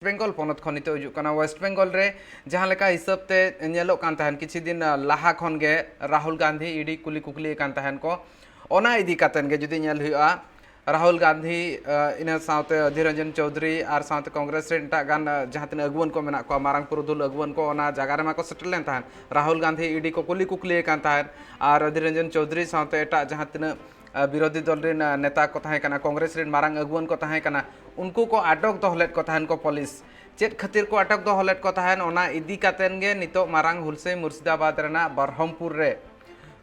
बेंगल पनत खन नितो हिजुग काना वेस्ट बेंगल रे जहां लेका हिसाब ते नेलोग कान तहन किछि दिन लाहा खन गे राहुल गांधी इडी कुली कुकली कान तहन को ओना इदी कातन गे जुदी नेल हुआ राहुल गांधी इन साउते अधीर रंजन चौधरी और साउते कांग्रेस रे टा गान जहां तिन अगुवन को मेना को मारंग पुरुधुल अगुवन को ओना जगह रे माको सेटल लेन तहन राहुल गांधी इडी को कुली कुकली कान तहन और अधीर रंजन चौधरी साउते एटा जहां तिन विरोधी दल रेन नेता को तहें कना कांग्रेस रेन मारंग अगुवन को तहें कना उनको को अटक दोहलेट को तहन को पुलिस चेत खातिर को अटक दोहलेट को तहन ओना इदी कातेन गे नितो मारंग हुलसे मुर्शिदाबाद रेना बरहमपुर रे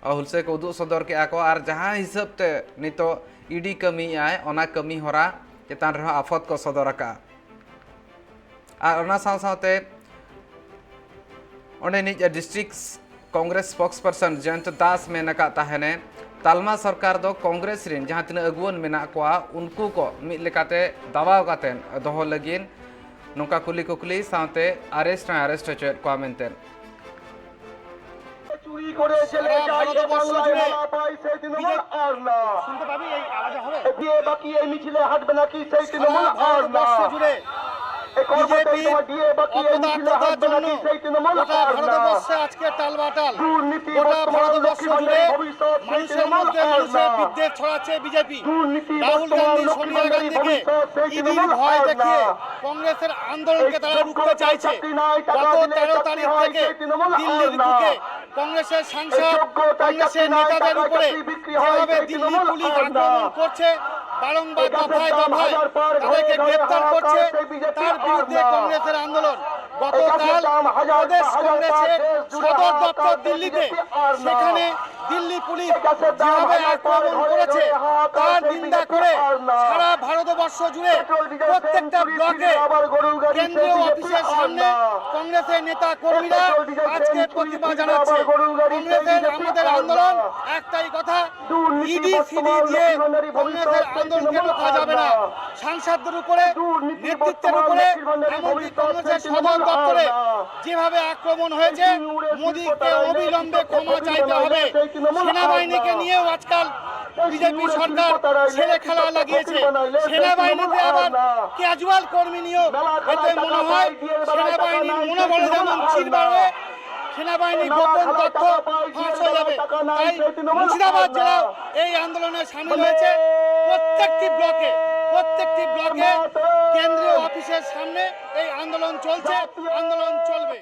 हुलसे को उदुग सदर के आको और जहां हिसाब ते नितो इडी कमी आय ओना कमी होरा चेतान रे आफत को सदर का और ओना साव सावते ओने नि district Congress spokesperson Jayanta Das में नका तहने तालमा सरकार दो कांग्रेस रिन जहां तिना अगुवन मेना कोआ उनको को मिद लेकाते दबाव कातेन दोहो लगिन नोका कुली कुकली साथे अरेस्ट चेत को मेनतेन চুরি করে ছেলে যায় বাংলায় মালা পায় সেই তৃণমূল আর না শুনতে পাবি এই আওয়াজে হবে দিয়ে বাকি এই মিছিলে হাঁটবে নাকি সেই তৃণমূল আর না জুড়ে বিজেপি আজকে টালবাটাল গোটা ভারতবর্ষ জুড়ে মানুষের মধ্যে বিদ্বেষ ছড়াচ্ছে বিজেপি রাহুল গান্ধী সোনিয়া গান্ধীকে ইদির ভয় দেখিয়ে কংগ্রেসের আন্দোলনকে তারা রুখতে চাইছে গত 13 তারিখ থেকে দিল্লির বুকে কংগ্রেসের সাংসদ কংগ্রেসের নেতাদের উপরে যেভাবে দিল্লি পুলিশ আক্রমণ করছে বারংবার দফায় দফায় তাদেরকে গ্রেপ্তার করছে তার বিরুদ্ধে কংগ্রেসের আন্দোলন গতকাল প্রদেশ কংগ্রেসের সদর দপ্তর দিল্লিতে সেখানে দিল্লি পুলিশ যেভাবে আক্রমণ করেছে তার নিন্দা করে সারা ভারতবর্ষ জুড়ে প্রত্যেকটা ব্লকে কেন্দ্রীয় অফিসের সামনে কংগ্রেসের নেতা কর্মীরা আজকে প্রতিবাদ জানাচ্ছে কংগ্রেসের আমাদের আন্দোলন একটাই কথা ইডি সিডি দিয়ে কংগ্রেসের আন্দোলনকে রোখা যাবে না সাংসদদের উপরে নেতৃত্বের উপরে এমনকি কংগ্রেসের সদর দপ্তরে যেভাবে আক্রমণ হয়েছে মোদীকে অবিলম্বে ক্ষমা চাইতে হবে সেনাবাহিনীকে নিয়েও আজকাল বিজেপি সরকার ছেলে খেলা লাগিয়েছে সেনাবাহিনীতে আবার ক্যাজুয়াল কর্মী নিয়োগ এতে মনে হয় সেনাবাহিনীর মনোবল যেমন চির বাড়বে সেনাবাহিনী গোপন তথ্য ফাঁস হয়ে যাবে তাই মুর্শিদাবাদ জেলা এই আন্দোলনে সামিল হয়েছে প্রত্যেকটি ব্লকে কেন্দ্রীয় অফিসের সামনে এই আন্দোলন চলছে আন্দোলন চলবে।